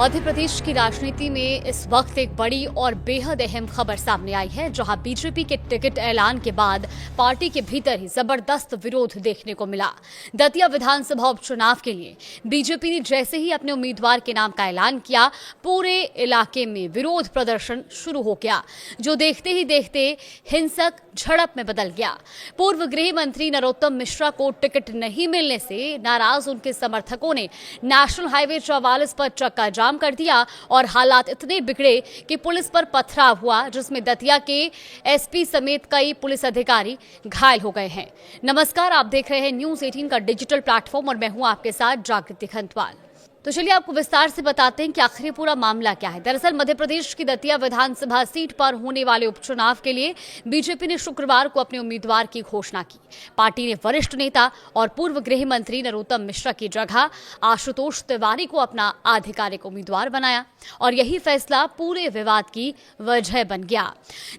मध्य प्रदेश की राजनीति में इस वक्त एक बड़ी और बेहद अहम खबर सामने आई है, जहां बीजेपी के टिकट ऐलान के बाद पार्टी के भीतर ही जबरदस्त विरोध देखने को मिला। दतिया विधानसभा उपचुनाव के लिए बीजेपी ने जैसे ही अपने उम्मीदवार के नाम का ऐलान किया, पूरे इलाके में विरोध प्रदर्शन शुरू हो गया, जो देखते ही देखते हिंसक झड़प में बदल गया। पूर्व गृह मंत्री नरोत्तम मिश्रा को टिकट नहीं मिलने से नाराज उनके समर्थकों ने नेशनल हाईवे 44 पर चक्का जाम कर दिया और हालात इतने बिगड़े कि पुलिस पर पथराव हुआ, जिसमें दतिया के एसपी समेत कई पुलिस अधिकारी घायल हो गए हैं। नमस्कार, आप देख रहे हैं न्यूज़ 18 का डिजिटल प्लेटफॉर्म और मैं हूं आपके साथ जागृति खंतवाल। तो चलिए आपको विस्तार से बताते हैं कि आखिर पूरा मामला क्या है। दरअसल मध्य प्रदेश की दतिया विधानसभा सीट पर होने वाले उपचुनाव के लिए बीजेपी ने शुक्रवार को अपने उम्मीदवार की घोषणा की। पार्टी ने वरिष्ठ नेता और पूर्व गृह मंत्री नरोत्तम मिश्रा की जगह आशुतोष तिवारी को अपना आधिकारिक उम्मीदवार बनाया और यही फैसला पूरे विवाद की वजह बन गया।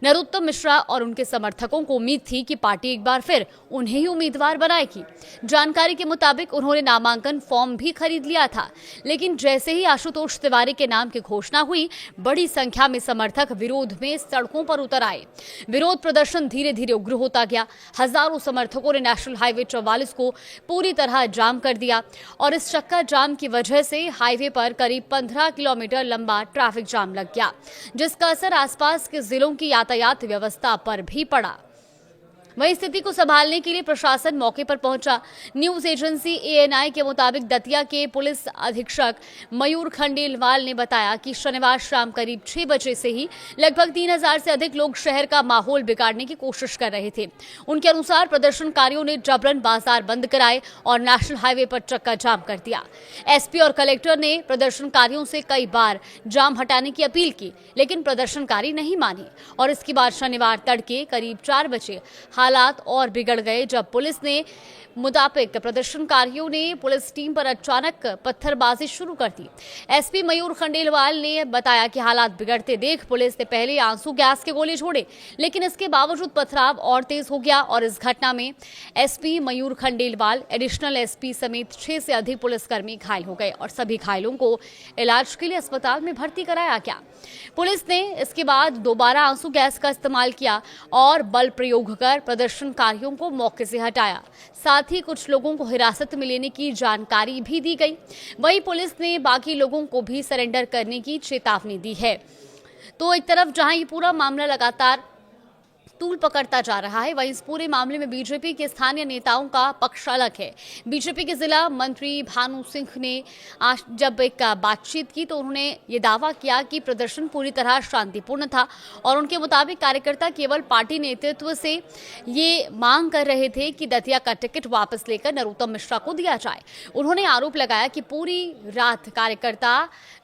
नरोत्तम मिश्रा और उनके समर्थकों को उम्मीद थी कि पार्टी एक बार फिर उन्हें ही उम्मीदवार बनाएगी। जानकारी के मुताबिक उन्होंने नामांकन फॉर्म भी खरीद लिया था, लेकिन जैसे ही आशुतोष तिवारी के नाम की घोषणा हुई, बड़ी संख्या में समर्थक विरोध में सड़कों पर उतर आए। विरोध प्रदर्शन धीरे धीरे उग्र होता गया। हजारों समर्थकों ने नेशनल हाईवे 44 को पूरी तरह जाम कर दिया और इस चक्का जाम की वजह से हाईवे पर करीब 15 किलोमीटर लंबा ट्रैफिक जाम लग गया, जिसका असर आसपास के जिलों की यातायात व्यवस्था पर भी पड़ा। वहीं स्थिति को संभालने के लिए प्रशासन मौके पर पहुंचा। न्यूज एजेंसी एएनआई के मुताबिक दतिया के पुलिस अधीक्षक मयूर खंडेलवाल ने बताया कि शनिवार शाम करीब 6 बजे से ही लगभग 3000 से अधिक लोग शहर का माहौल बिगाड़ने की कोशिश कर रहे थे। उनके अनुसार प्रदर्शनकारियों ने जबरन बाजार बंद कराए और नेशनल हाईवे पर चक्का जाम कर दिया। एसपी और कलेक्टर ने प्रदर्शनकारियों से कई बार जाम हटाने की अपील की, लेकिन प्रदर्शनकारी नहीं माने और इसके बाद शनिवार तड़के करीब 4 बजे हालात और बिगड़ गए, जब पुलिस ने मुताबिक प्रदर्शनकारियों ने पुलिस टीम पर अचानक पत्थरबाजी शुरू कर दी। एसपी मयूर खंडेलवाल ने बताया कि हालात बिगड़ते देख पुलिस ने पहले आंसू गैस के गोले छोड़े, लेकिन इसके बावजूद पथराव और तेज हो गया और इस घटना में एसपी मयूर खंडेलवाल, एडिशनल एसपी समेत 6 से अधिक पुलिसकर्मी घायल हो गए और सभी घायलों को इलाज के लिए अस्पताल में भर्ती कराया गया। पुलिस ने इसके बाद दोबारा आंसू गैस का इस्तेमाल किया और बल प्रयोग कर प्रदर्शनकारियों को मौके से हटाया। साथ ही कुछ लोगों को हिरासत में लेने की जानकारी भी दी गई। वहीं पुलिस ने बाकी लोगों को भी सरेंडर करने की चेतावनी दी है। तो एक तरफ जहां ये पूरा मामला लगातार तूल पकड़ता जा रहा है, वहीं इस पूरे मामले में बीजेपी के स्थानीय नेताओं का पक्ष अलग है। बीजेपी के जिला मंत्री भानु सिंह ने आज जब एक बातचीत की तो उन्होंने ये दावा किया कि प्रदर्शन पूरी तरह शांतिपूर्ण था और उनके मुताबिक कार्यकर्ता केवल पार्टी नेतृत्व से ये मांग कर रहे थे कि दतिया का टिकट वापस लेकर नरोत्तम मिश्रा को दिया जाए। उन्होंने आरोप लगाया कि पूरी रात कार्यकर्ता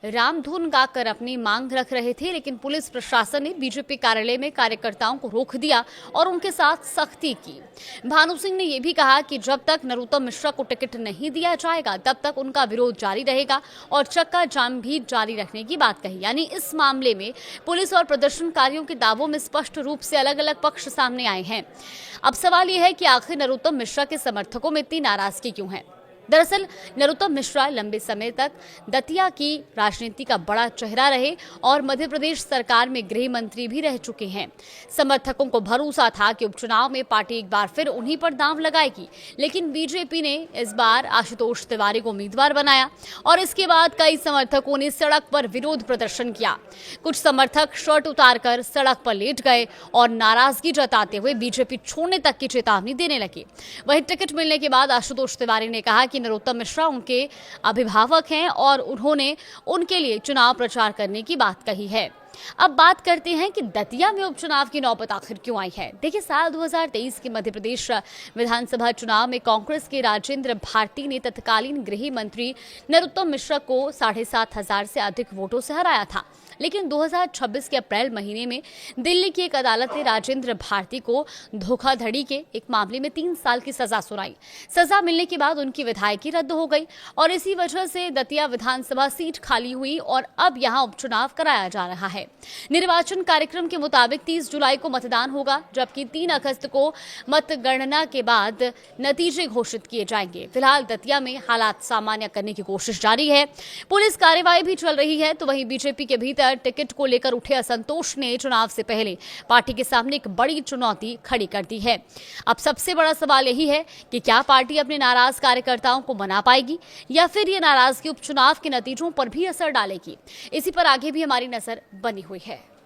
रामधुन गाकर अपनी मांग रख रहे थे, लेकिन पुलिस प्रशासन ने बीजेपी कार्यालय में कार्यकर्ताओं को रोक दिया और उनके साथ सख्ती की। भानु सिंह ने यह भी कहा कि जब तक नरोत्तम मिश्रा को टिकट नहीं दिया जाएगा, तब तक उनका विरोध जारी रहेगा और चक्का जाम भी जारी रखने की बात कही। यानी इस मामले में पुलिस और प्रदर्शनकारियों के दावों में स्पष्ट रूप से अलग अलग पक्ष सामने आए हैं। अब सवाल यह है कि आखिर नरोत्तम मिश्रा के समर्थकों में इतनी नाराजगी क्यों है। दरअसल नरोत्तम मिश्रा लंबे समय तक दतिया की राजनीति का बड़ा चेहरा रहे और मध्य प्रदेश सरकार में गृह मंत्री भी रह चुके हैं। समर्थकों को भरोसा था कि उपचुनाव में पार्टी एक बार फिर उन्हीं पर दांव लगाएगी, लेकिन बीजेपी ने इस बार आशुतोष तिवारी को उम्मीदवार बनाया और इसके बाद कई समर्थकों ने सड़क पर विरोध प्रदर्शन किया। कुछ समर्थक शर्ट उतारकर सड़क पर लेट गए और नाराजगी जताते हुए बीजेपी छोड़ने तक की चेतावनी देने लगे। वहीं टिकट मिलने के बाद आशुतोष तिवारी ने कहा कि नरोत्तम मिश्रा उनके अभिभावक हैं और उन्होंने उनके लिए चुनाव प्रचार करने की बात कही है। अब बात करते हैं कि दतिया में उपचुनाव की नौबत आखिर क्यों आई है। देखिए, साल 2023 के मध्य प्रदेश विधानसभा चुनाव में कांग्रेस के राजेंद्र भारती ने तत्कालीन गृह मंत्री नरोत्तम मिश्रा को 7500 से अधिक वोटों से हराया था। लेकिन 2026 के अप्रैल महीने में दिल्ली की एक अदालत ने राजेंद्र भारती को धोखाधड़ी के एक मामले में 3 साल की सजा सुनाई। सजा मिलने के बाद उनकी विधायकी रद्द हो गई और इसी वजह से दतिया विधानसभा सीट खाली हुई और अब यहां उपचुनाव कराया जा रहा है। निर्वाचन कार्यक्रम के मुताबिक 30 जुलाई को मतदान होगा, जबकि 3 अगस्त को मतगणना के बाद नतीजे घोषित किए जाएंगे। फिलहाल दतिया में हालात सामान्य करने की कोशिश जारी है। पुलिस कार्रवाई भी चल रही है, तो वहीं बीजेपी के भीतर टिकट को लेकर उठे असंतोष ने चुनाव से पहले पार्टी के सामने एक बड़ी चुनौती खड़ी कर दी है। अब सबसे बड़ा सवाल यही है कि क्या पार्टी अपने नाराज कार्यकर्ताओं को मना पाएगी या फिर ये नाराजगी उपचुनाव के नतीजों पर भी असर डालेगी। इसी पर आगे भी हमारी नजर बनी हुई है।